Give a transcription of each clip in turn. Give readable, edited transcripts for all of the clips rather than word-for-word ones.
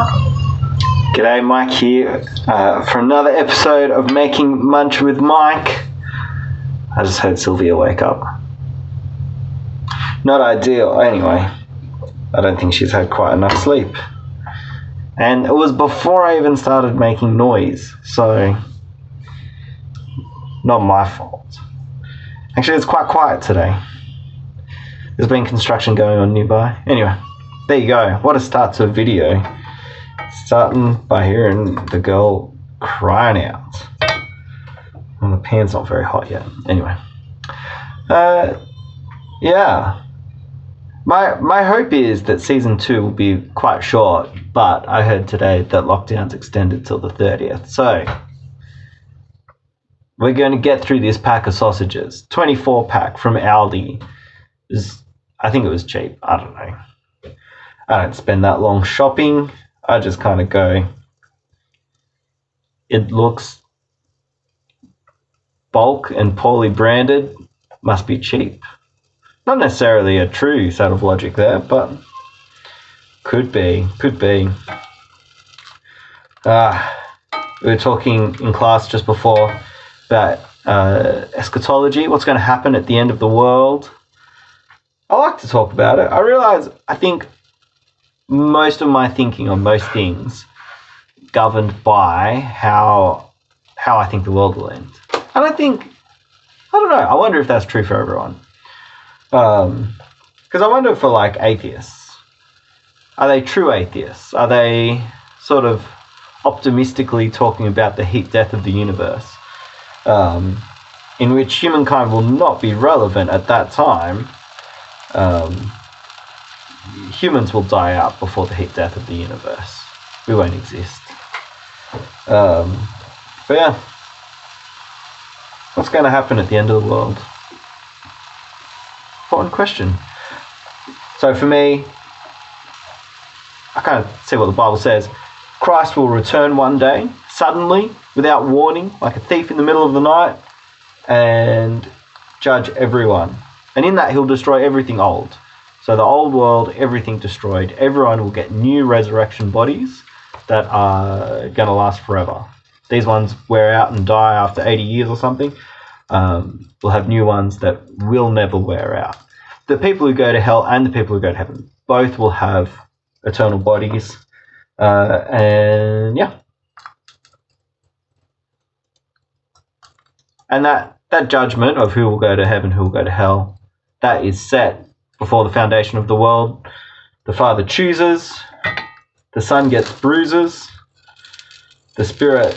G'day, Mike here for another episode of Making Munch with Mike. I just heard Sylvia wake up. Not ideal, anyway. I don't think she's had quite enough sleep. And it was before I even started making noise, so not my fault. Actually, it's quite quiet today. There's been construction going on nearby. Anyway, there you go. What a start to a video. Starting by hearing the girl crying out. Well, the pan's not very hot yet. Anyway. Yeah. My hope is that season 2 will be quite short, but I heard today that lockdown's extended till the 30th. So we're going to get through this pack of sausages. 24 pack from Aldi. I think it was cheap. I don't know. I don't spend that long shopping. I just kind of go, it looks bulk and poorly branded, must be cheap. Not necessarily a true set of logic there, but could be. We were talking in class just before about eschatology, what's going to happen at the end of the world. I like to talk about it. I think most of my thinking on most things governed by how I think the world will end. And I don't know, I wonder if that's true for everyone. Because I wonder for like atheists, are they true atheists? Are they sort of optimistically talking about the heat death of the universe, in which humankind will not be relevant at that time? Humans will die out before the heat death of the universe. We won't exist. But yeah, what's going to happen at the end of the world? Important question. So for me, I kind of see what the Bible says. Christ will return one day, suddenly, without warning, like a thief in the middle of the night, and judge everyone. And in that, he'll destroy everything old. So the old world, everything destroyed. Everyone will get new resurrection bodies that are going to last forever. These ones wear out and die after 80 years or something. We'll have new ones that will never wear out. The people who go to hell and the people who go to heaven, both will have eternal bodies. And yeah. And that judgment of who will go to heaven, who will go to hell, that is set before the foundation of the world. The Father chooses, the Son gets bruises, the Spirit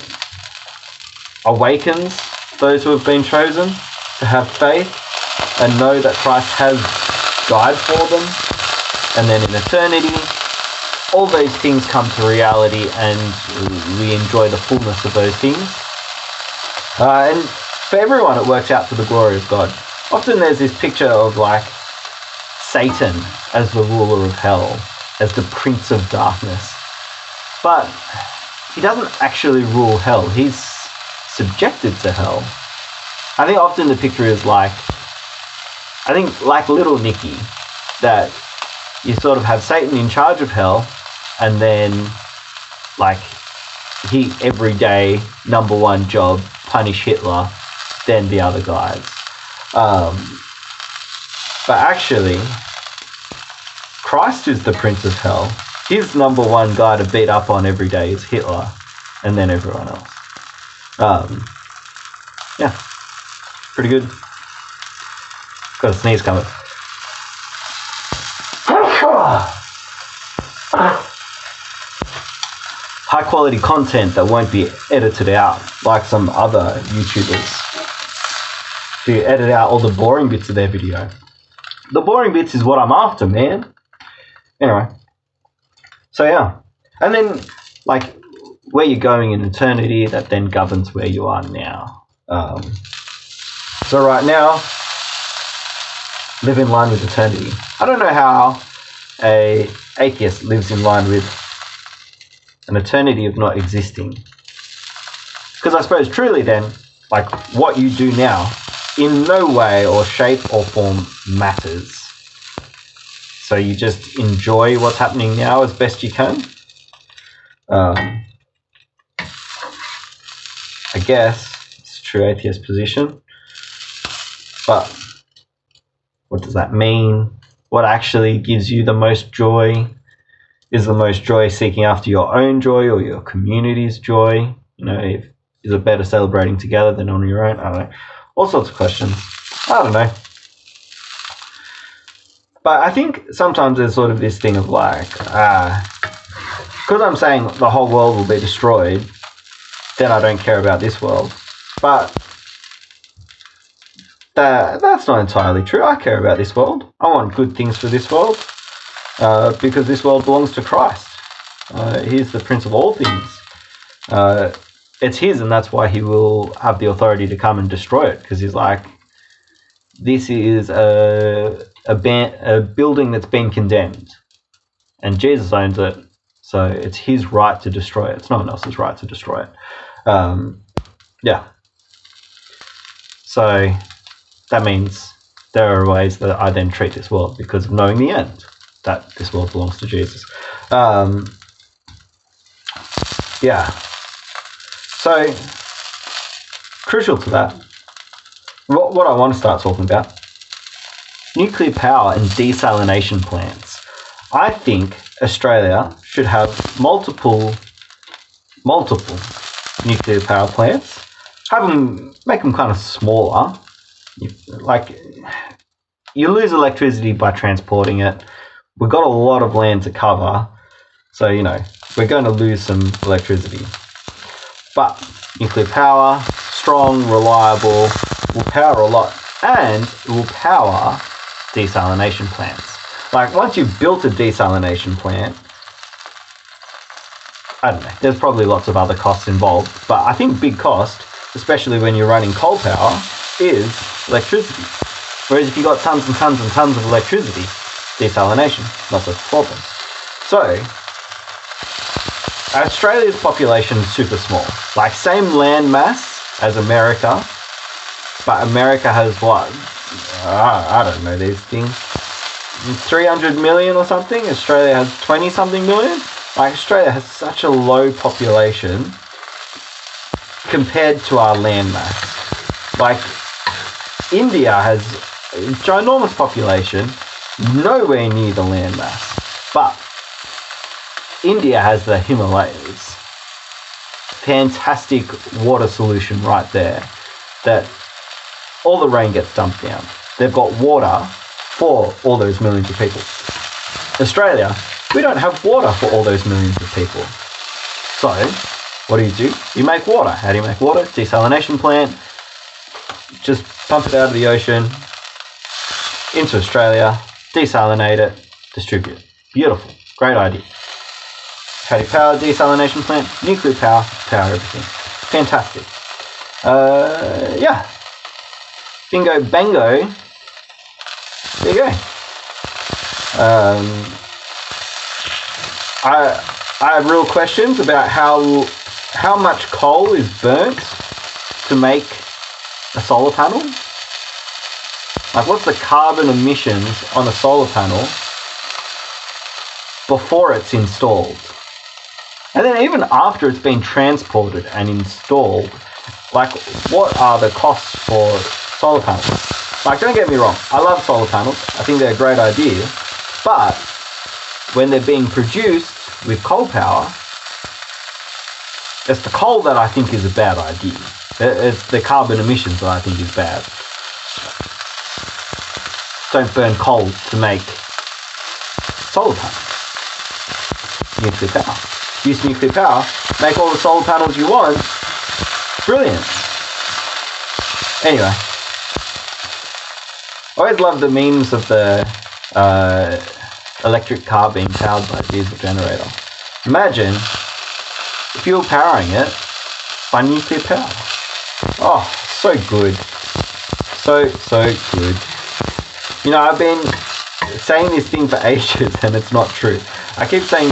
awakens those who have been chosen to have faith and know that Christ has died for them. And then in eternity, all those things come to reality and we enjoy the fullness of those things. And for everyone, it works out to the glory of God. Often there's this picture of like Satan as the ruler of hell, as the prince of darkness. But he doesn't actually rule hell. He's subjected to hell. I think often the picture is like Little Nicky, that you sort of have Satan in charge of hell, and then like he every day, number one job, punish Hitler, then the other guys. But actually, Christ is the prince of hell. His number one guy to beat up on every day is Hitler, and then everyone else. Yeah, pretty good. Got a sneeze coming. High quality content that won't be edited out like some other YouTubers who edit out all the boring bits of their video. The boring bits is what I'm after, man. Anyway, so yeah, and then like where you're going in eternity, that then governs where you are now. So right now, live in line with eternity. I don't know how a atheist lives in line with an eternity of not existing, because I suppose truly then, like what you do now in no way or shape or form matters. So you just enjoy what's happening now as best you can. I guess it's a true atheist position. But what does that mean? What actually gives you the most joy? Is the most joy seeking after your own joy or your community's joy? Is it better celebrating together than on your own? I don't know. All sorts of questions. I don't know. But I think sometimes there's sort of this thing of like, because I'm saying the whole world will be destroyed, then I don't care about this world. But that's not entirely true. I care about this world. I want good things for this world because this world belongs to Christ. He's the Prince of all things. It's his, and that's why he will have the authority to come and destroy it, because he's like, this is a building that's been condemned, and Jesus owns it, so it's his right to destroy it. It's no one else's right to destroy it. Yeah. So that means there are ways that I then treat this world because of knowing the end, that this world belongs to Jesus. Yeah. So, crucial to that, what I want to start talking about, nuclear power and desalination plants. I think Australia should have multiple nuclear power plants. Make them kind of smaller. You lose electricity by transporting it. We've got a lot of land to cover, so we're going to lose some electricity. But nuclear power, strong, reliable, will power a lot, and it will power desalination plants. Like, once you've built a desalination plant, I don't know, there's probably lots of other costs involved, but I think big cost, especially when you're running coal power, is electricity. Whereas if you've got tons and tons and tons of electricity, desalination, not such a problem. So, Australia's population is super small. Like, same land mass as America, but America has what? I don't know these things. 300 million or something. Australia has 20-something million. Like, Australia has such a low population compared to our land mass. Like, India has a ginormous population, nowhere near the land mass. But India has the Himalayas. Fantastic water solution right there, that all the rain gets dumped down. They've got water for all those millions of people. Australia, we don't have water for all those millions of people. So, what do? You make water. How do you make water? Desalination plant. Just pump it out of the ocean into Australia, desalinate it, distribute it. Beautiful. Great idea. How do you power a desalination plant? Nuclear power, power everything. Fantastic. Yeah. Bingo bango. There you go. I have real questions about how much coal is burnt to make a solar panel. Like, what's the carbon emissions on a solar panel before it's installed? And then even after it's been transported and installed, like, what are the costs for solar panels? Like, don't get me wrong, I love solar panels. I think they're a great idea. But when they're being produced with coal power, it's the coal that I think is a bad idea. It's the carbon emissions that I think is bad. Don't burn coal to make solar panels. Nuclear power. Use nuclear power, make all the solar panels you want. Brilliant. Anyway. I always love the memes of the electric car being powered by a diesel generator. Imagine if you were powering it by nuclear power. Oh, so good. So good. I've been saying this thing for ages and it's not true. I keep saying,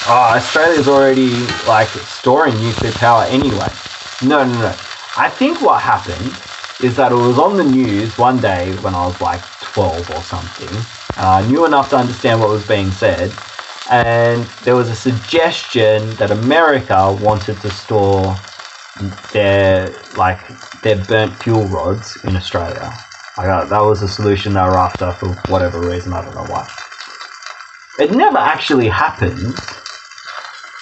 Australia's already, like, storing nuclear power anyway. No. I think what happened is that it was on the news one day when I was like 12 or something, and I knew enough to understand what was being said, and there was a suggestion that America wanted to store their burnt fuel rods in Australia. That was the solution they were after for whatever reason, I don't know why. It never actually happened,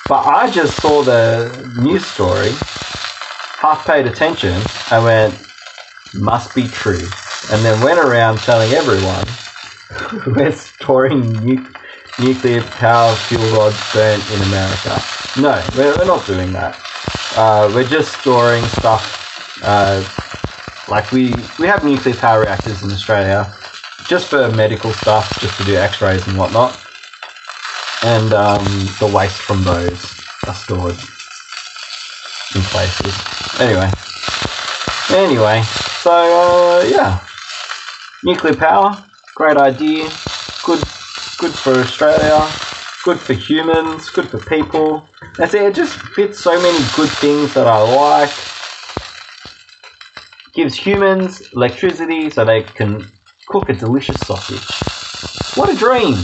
but I just saw the news story, half paid attention, and went, must be true. And then went around telling everyone we're storing nuclear power fuel rods burnt in America. No, we're not doing that. We're just storing stuff, we have nuclear power reactors in Australia just for medical stuff, just to do x-rays and whatnot. And the waste from those are stored in places. Anyway, so yeah, nuclear power, great idea, good for Australia, good for humans, good for people. That's it. It just fits so many good things that I like. Gives humans electricity so they can cook a delicious sausage. What a dream!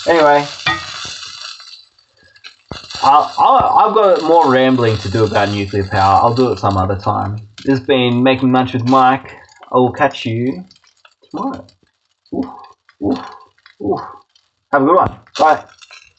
Anyway. I've got more rambling to do about nuclear power. I'll do it some other time. This has been Making Lunch with Mike. I will catch you tomorrow. Have a good one. Bye.